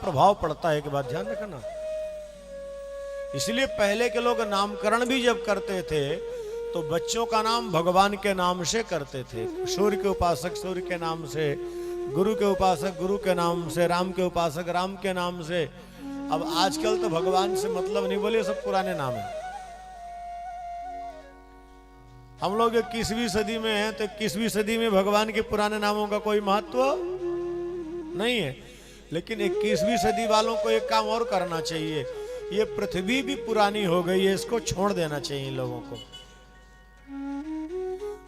प्रभाव पड़ता है कि बात ध्यान रखना। इसलिए पहले के लोग नामकरण भी जब करते थे तो बच्चों का नाम भगवान के नाम से करते थे। सूर्य के उपासक सूर्य के नाम से, गुरु के उपासक गुरु के नाम से, राम के उपासक राम के नाम से। अब आजकल तो भगवान से मतलब नहीं, बोले सब पुराने नाम है। हम लोग 21वीं सदी में हैं तो 21वीं सदी में भगवान के पुराने नामों का कोई महत्व नहीं है। लेकिन 21वीं सदी वालों को एक काम और करना चाहिए, ये पृथ्वी भी पुरानी हो गई है, इसको छोड़ देना चाहिए लोगों को।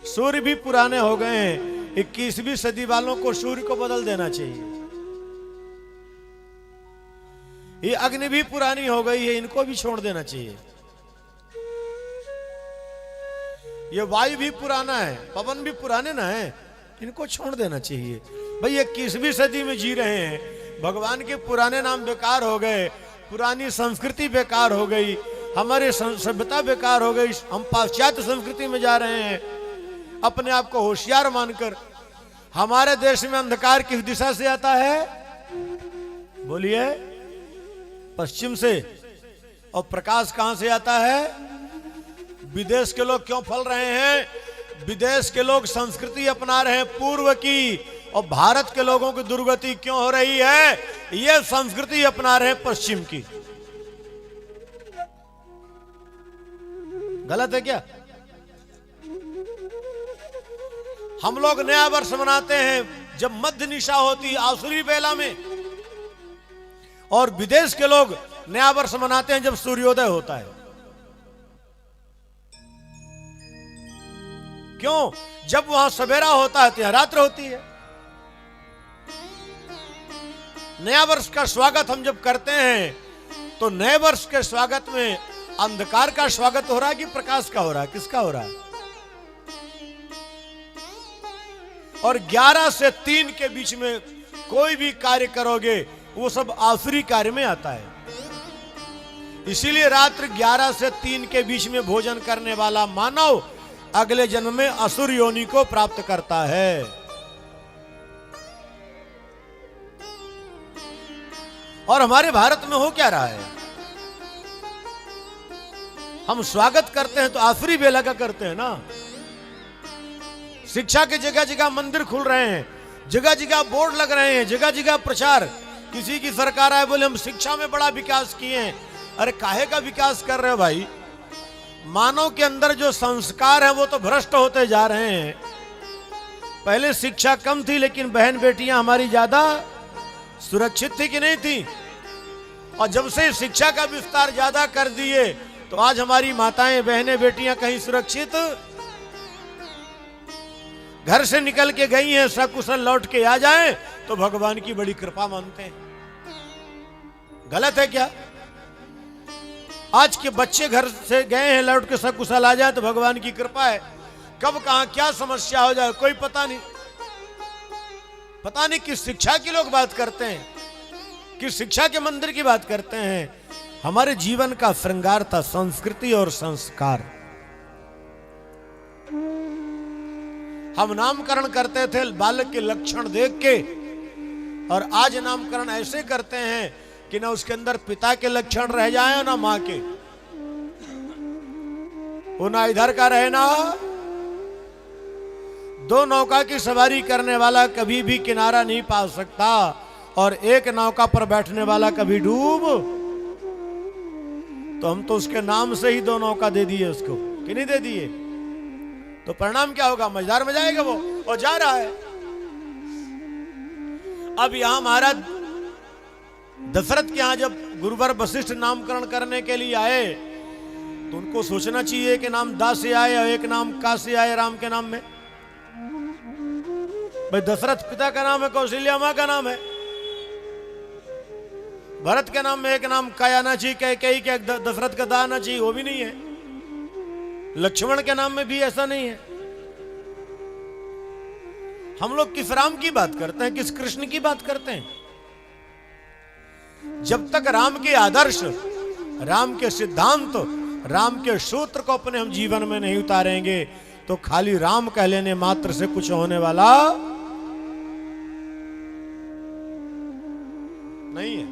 सूर्य भी पुराने हो गए हैं, 21वीं सदी वालों को सूर्य को बदल देना चाहिए। ये अग्नि भी पुरानी हो गई है, इनको भी छोड़ देना चाहिए। ये वायु भी पुराना है, पवन भी पुराने ना है, इनको छोड़ देना चाहिए। भाई 21वीं सदी में जी रहे हैं, भगवान के पुराने नाम बेकार हो गए, पुरानी संस्कृति बेकार हो गई, हमारे सभ्यता बेकार हो गई, हम पाश्चात्य संस्कृति में जा रहे हैं अपने आप को होशियार मानकर। हमारे देश में अंधकार किस दिशा से आता है? बोलिए, पश्चिम से। और प्रकाश कहां से आता है? विदेश के लोग क्यों फल रहे हैं? विदेश के लोग संस्कृति अपना रहे हैं पूर्व की, और भारत के लोगों की दुर्गति क्यों हो रही है? ये संस्कृति अपना रहे हैं पश्चिम की। गलत है क्या? हम लोग नया वर्ष मनाते हैं जब मध्य निशा होती आसुरी बेला में, और विदेश के लोग नया वर्ष मनाते हैं जब सूर्योदय होता है। क्यों? जब वहां सवेरा होता है तो यहां रात्र होती है। नया वर्ष का स्वागत हम जब करते हैं तो नए वर्ष के स्वागत में अंधकार का स्वागत हो रहा है कि प्रकाश का हो रहा है? किसका हो रहा है? और 11 से 3 के बीच में कोई भी कार्य करोगे वो सब आसुरी कार्य में आता है। इसीलिए रात्रि 11 से 3 के बीच में भोजन करने वाला मानव अगले जन्म में असुर योनि को प्राप्त करता है। और हमारे भारत में हो क्या रहा है? हम स्वागत करते हैं तो आसुरी बेला का करते हैं ना। शिक्षा के जगह जगह मंदिर खुल रहे हैं, जगह जगह बोर्ड लग रहे हैं, जगह जगह प्रचार। किसी की सरकार आए बोले हम शिक्षा में बड़ा विकास किए हैं। अरे काहे का विकास कर रहे हो भाई? मानव के अंदर जो संस्कार है वो तो भ्रष्ट होते जा रहे हैं। पहले शिक्षा कम थी लेकिन बहन बेटियां हमारी ज्यादा सुरक्षित थी कि नहीं थी? और जब से शिक्षा का विस्तार ज्यादा कर दिए तो आज हमारी माताएं बहनें बेटियां कहीं सुरक्षित, घर से निकल के गई हैं, सकुशल लौट के आ जाएं तो भगवान की बड़ी कृपा मानते हैं। गलत है क्या? आज के बच्चे घर से गए हैं, लौट के सकुशल आ जाए तो भगवान की कृपा है। कब कहां क्या समस्या हो जाए कोई पता नहीं। पता नहीं किस शिक्षा की लोग बात करते हैं, किस शिक्षा के मंदिर की बात करते हैं। हमारे जीवन का श्रृंगार था संस्कृति और संस्कार। हम नामकरण करते थे बालक के लक्षण देख के, और आज नामकरण ऐसे करते हैं कि ना उसके अंदर पिता के लक्षण रह जाए और ना मां के। वो ना इधर का रहे ना। दो नौका की सवारी करने वाला कभी भी किनारा नहीं पा सकता, और एक नौका पर बैठने वाला कभी डूब। तो हम तो उसके नाम से ही दो नौका दे दिए उसको, कि नहीं दे दिए? तो परिणाम क्या होगा? मजेदार में जाएगा वो, और जा रहा है। अब यहां महाराज दशरथ के यहां जब गुरुवर वशिष्ठ नामकरण करने के लिए आए तो उनको सोचना चाहिए कि नाम दा से आए और एक नाम का से आए राम के नाम में। भाई दशरथ पिता का नाम है, कौशल्या मां का नाम है। भरत के नाम में एक नाम का आना चाहिए, कैकेयी के दशरथ का दा आना चाहिए, वो भी नहीं है। लक्ष्मण के नाम में भी ऐसा नहीं है। हम लोग किस राम की बात करते हैं, किस कृष्ण की बात करते हैं? जब तक राम के आदर्श, राम के सिद्धांत, राम के सूत्र को अपने हम जीवन में नहीं उतारेंगे तो खाली राम कह लेने मात्र से कुछ होने वाला नहीं है।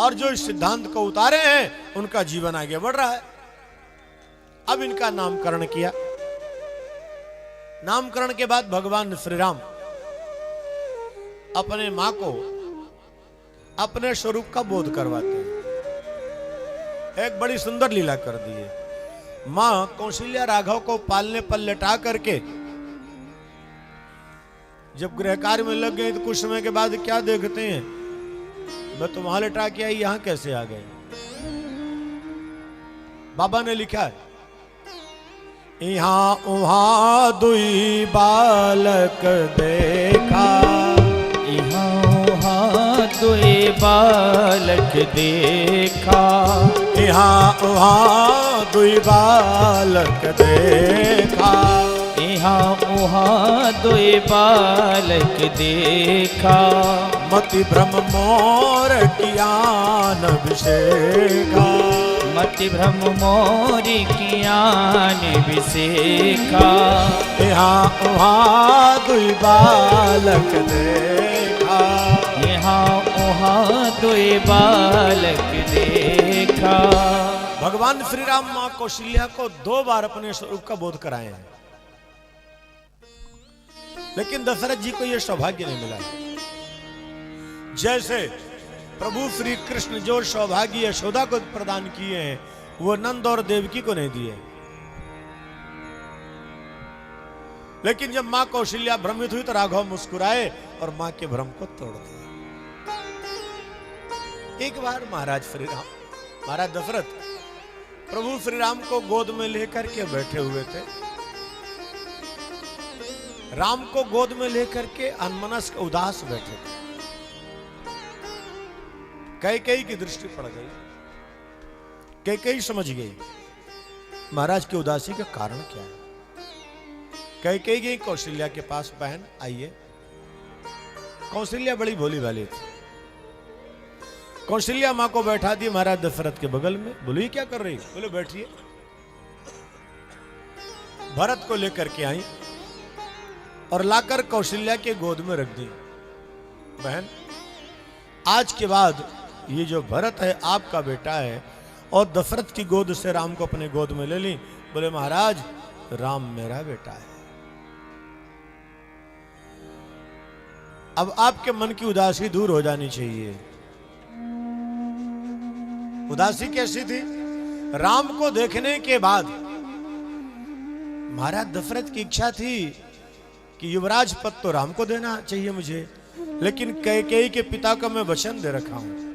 और जो इस सिद्धांत को उतारे हैं उनका जीवन आगे बढ़ रहा है। अब इनका नामकरण किया। नामकरण के बाद भगवान श्री राम अपने मां को अपने स्वरूप का बोध करवाते हैं। एक बड़ी सुंदर लीला कर दी है। मां कौशल्या राघव को पालने पर लेटा करके जब गृह कार्य में लग गए तो कुछ समय के बाद क्या देखते हैं, मैं तो वहां लेटा के आई, यहां कैसे आ गए। बाबा ने लिखा है, यहाँ उहाँ दुई बालक देखा, यहाँ उहाँ दुई बालक देखा, यहाँ उहाँ दुई बालक देखा, यहाँ उहाँ दुई बालक देखा, मति भ्रम मोर कियान विषेखा, मति भ्रम मोरी कियान विषेखा, यहाँ उहाँ दुई बालक देखा, यहाँ उहाँ दुई बालक देखा। भगवान श्री राम मां कौशल्या को 2 बार अपने स्वरूप का बोध कराए हैं, लेकिन दशरथ जी को यह सौभाग्य नहीं मिला। जैसे प्रभु श्री कृष्ण जो सौभाग्य यशोदा को प्रदान किए हैं वो नंद और देवकी को नहीं दिए। लेकिन जब मां कौशल्या भ्रमित हुई तो राघव मुस्कुराए और मां के भ्रम को तोड़ दिया। एक बार महाराज दशरथ प्रभु श्री राम को गोद में लेकर के बैठे हुए थे। राम को गोद में लेकर के अनमनस्क उदास बैठे थे। कैकेयी की दृष्टि पड़ गई। कैकेयी समझ गई महाराज की उदासी का कारण क्या है। कैकेयी गई कौशल्या के पास, बहन आइए। कौशल्या बड़ी भोली भाली थी। कौशल्या मां को बैठा दी महाराज दशरथ के बगल में। बोली क्या कर रही? बोले बैठिए। भरत को लेकर के आई और लाकर कौशल्या के गोद में रख दी। बहन आज के बाद ये जो भरत है आपका बेटा है, और दशरथ की गोद से राम को अपने गोद में ले ली। बोले महाराज राम मेरा बेटा है। अब आपके मन की उदासी दूर हो जानी चाहिए। उदासी कैसी थी? राम को देखने के बाद महाराज दशरथ की इच्छा थी कि युवराज पद तो राम को देना चाहिए मुझे, लेकिन कैकेयी के पिता को मैं वचन दे रखा हूं